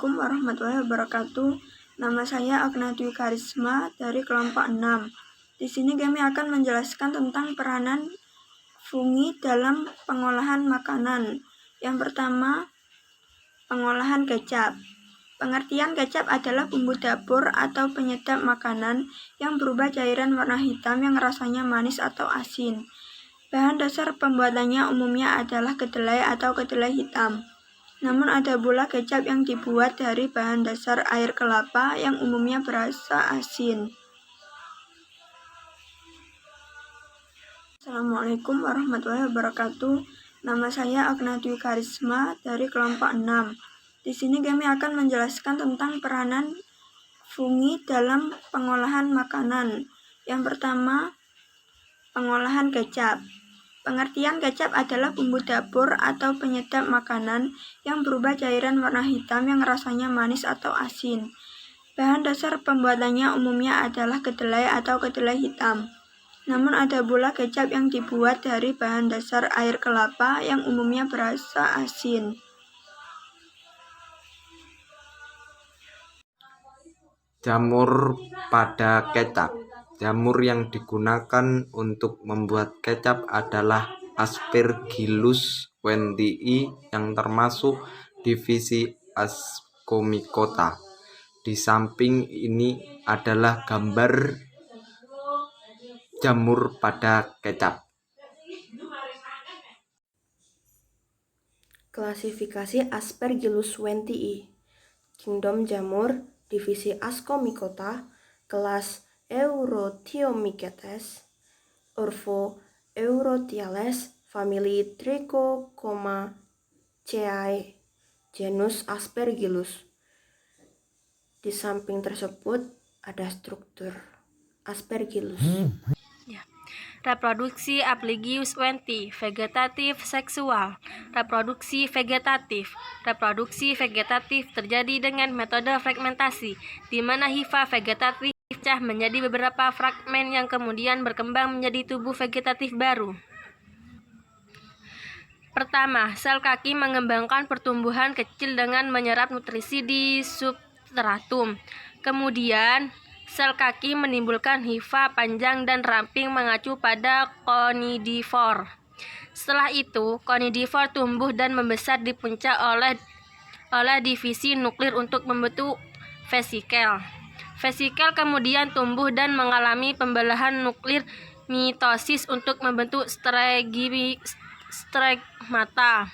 Assalamualaikum warahmatullahi wabarakatuh. Nama saya Agna Dwi Karisma dari kelompok 6. Di sini kami akan menjelaskan tentang peranan fungi dalam pengolahan makanan. Yang pertama, pengolahan kecap. Pengertian kecap adalah bumbu dapur atau penyedap makanan yang berubah cairan warna hitam yang rasanya manis atau asin. Bahan dasar pembuatannya umumnya adalah kedelai atau kedelai hitam. Namun ada pula kecap yang dibuat dari bahan dasar air kelapa yang umumnya berasa asin. Assalamualaikum warahmatullahi wabarakatuh. Nama saya Agna Dwi Karisma dari kelompok 6. Di sini kami akan menjelaskan tentang peranan fungi dalam pengolahan makanan. Yang pertama, pengolahan kecap. Pengertian kecap adalah bumbu dapur atau penyedap makanan yang berubah cairan warna hitam yang rasanya manis atau asin. Bahan dasar pembuatannya umumnya adalah kedelai atau kedelai hitam. Namun ada pula kecap yang dibuat dari bahan dasar air kelapa yang umumnya berasa asin. Jamur pada kecap. Jamur yang digunakan untuk membuat kecap adalah Aspergillus wentii yang termasuk divisi Ascomycota. Di samping ini adalah gambar jamur pada kecap. Klasifikasi Aspergillus wentii. Kingdom jamur, divisi Ascomycota, kelas Eurothiomycetes, Orvo Eurothiales, famili Trichocomaceae, genus Aspergillus. Di samping tersebut ada struktur Aspergillus. Reproduksi Aplygius wentii, vegetatif seksual. Reproduksi vegetatif. Reproduksi vegetatif terjadi dengan metode fragmentasi, di mana hifa vegetatif pecah menjadi beberapa fragmen yang kemudian berkembang menjadi tubuh vegetatif baru. Pertama, sel kaki mengembangkan pertumbuhan kecil dengan menyerap nutrisi di substratum. Kemudian, sel kaki menimbulkan hifa panjang dan ramping mengacu pada conidivore. Setelah itu, conidivore tumbuh dan membesar di puncak oleh divisi nuklir untuk membentuk vesikel. Vesikel kemudian tumbuh dan mengalami pembelahan nuklir mitosis untuk membentuk stigmata.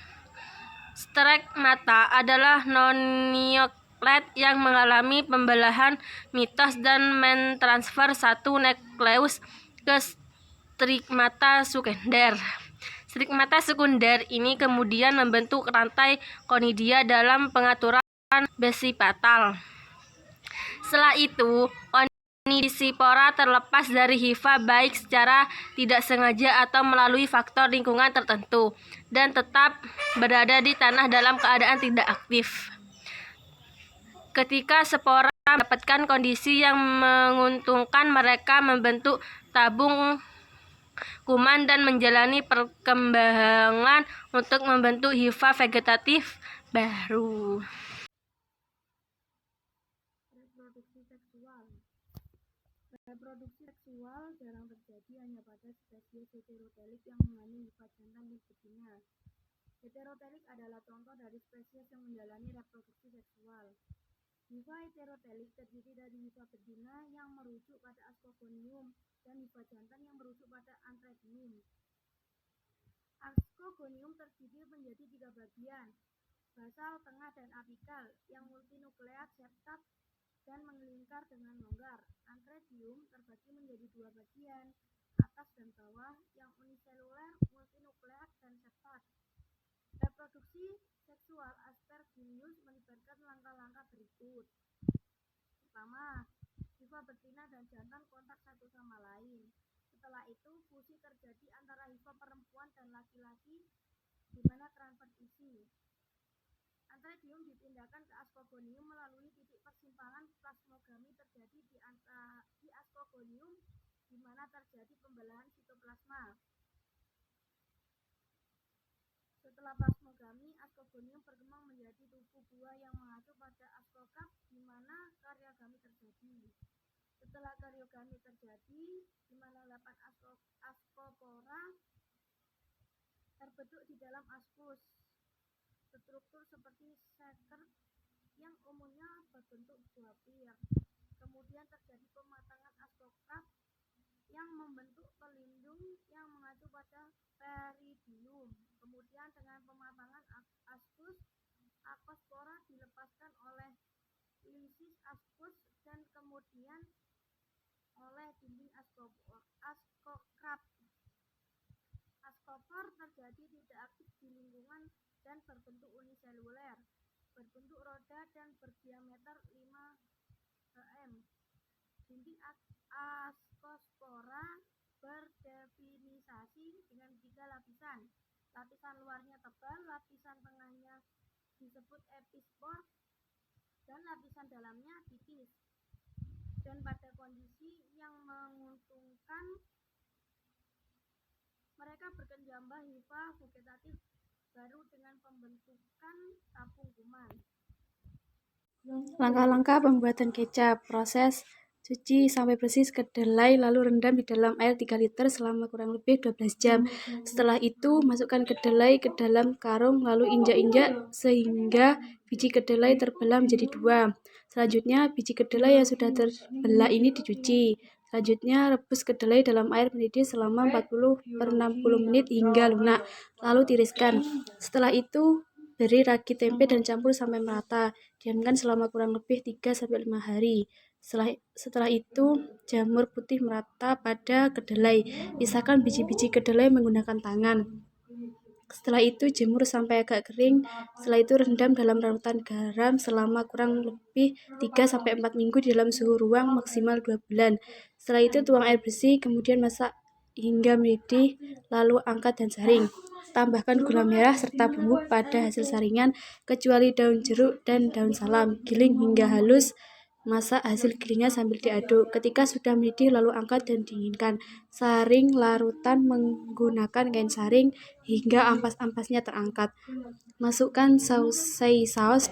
Stigmata adalah non-nucleate yang mengalami pembelahan mitos dan mentransfer satu nukleus ke stigmata sekunder. Stigmata sekunder ini kemudian membentuk rantai konidia dalam pengaturan basipatal. Setelah itu, konidivora terlepas dari hifa baik secara tidak sengaja atau melalui faktor lingkungan tertentu dan tetap berada di tanah dalam keadaan tidak aktif. Ketika spora mendapatkan kondisi yang menguntungkan, mereka membentuk tabung kuman dan menjalani perkembangan untuk membentuk hifa vegetatif baru. Reproduksi seksual jarang terjadi hanya pada spesies heterotelik yang mengandung hifa jantan di betina. Heterotelik adalah contoh dari spesies yang menjalani reproduksi seksual. Hifa heterotelik terdiri dari hifa betina yang merujuk pada Ascogonium dan hifa jantan yang merujuk pada Anthracium. Ascogonium terdiri menjadi 3 bagian, basal, tengah, dan apikal, yang multinukleat septat dan melingkar dengan longgar. Anthracium terbagi menjadi 2 bagian, atas dan bawah, yang uniseluler, multinukleat, dan septat. Reproduksi seksual Aspergillus melibatkan langkah-langkah berikut. Pertama, hifa betina dan jantan kontak satu sama lain. Setelah itu, fusi terjadi antara hifa perempuan dan laki-laki, di mana transfer isi. Anthracium dipindahkan ke Ascogonium melalui titik persimpangan plasmogami terjadi di Ascogonium, di mana terjadi pembelahan sitoplasma. Setelah plasmogami dialami, Ascogonium berkembang menjadi tubuh buah yang mengacu pada Ascocap, di mana karyogami terjadi. Setelah karyogami terjadi, di mana 8 ascopora terbentuk di dalam ascus. Struktur seperti shaker yang umumnya berbentuk buah-pir. Kemudian terjadi pematangan ascocap yang membentuk pelindung yang mengacu pada peridium. Kemudian dengan pematangan ascus, ascospora dilepaskan oleh lisis ascus dan kemudian oleh dinding ascocap. Ascopor terjadi tidak aktif di lingkungan dan berbentuk uniseluler, berbentuk roda dan berdiameter 5 cm. Dinding ascospora berdefinisasi dengan 3 lapisan. Lapisan luarnya tebal, lapisan tengahnya disebut epispor, dan lapisan dalamnya tipis. Dan pada kondisi yang menguntungkan, mereka berkembang hifa vegetatif baru dengan pembentukan tabung kuman. Langkah-langkah pembuatan kecap. Proses: cuci sampai bersih kedelai lalu rendam di dalam air 3 liter selama kurang lebih 12 jam. Setelah itu, masukkan kedelai ke dalam karung lalu injak-injak sehingga biji kedelai terbelah menjadi 2. Selanjutnya, biji kedelai yang sudah terbelah ini dicuci. Selanjutnya, rebus kedelai dalam air mendidih selama 40-60 menit hingga lunak, lalu tiriskan. Setelah itu, beri ragi tempe dan campur sampai merata. Diamkan selama kurang lebih 3-5 hari. Setelah itu, jamur putih merata pada kedelai. Pisahkan biji-biji kedelai menggunakan tangan. Setelah itu, jemur sampai agak kering. Setelah itu, rendam dalam larutan garam selama kurang lebih 3-4 minggu di dalam suhu ruang maksimal 2 bulan. Setelah itu, tuang air bersih, kemudian masak hingga mendidih, lalu angkat dan saring. Tambahkan gula merah serta bumbu pada hasil saringan, kecuali daun jeruk dan daun salam. Giling hingga halus. Masak hasil gilingan sambil diaduk. Ketika sudah mendidih, lalu angkat dan dinginkan. Saring larutan menggunakan kain saring hingga ampas-ampasnya terangkat. Masukkan saus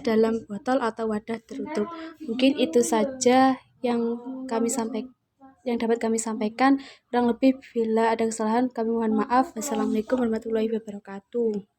dalam botol atau wadah tertutup. Mungkin itu saja yang dapat kami sampaikan. Kurang lebih bila ada kesalahan, kami mohon maaf. Wassalamualaikum warahmatullahi wabarakatuh.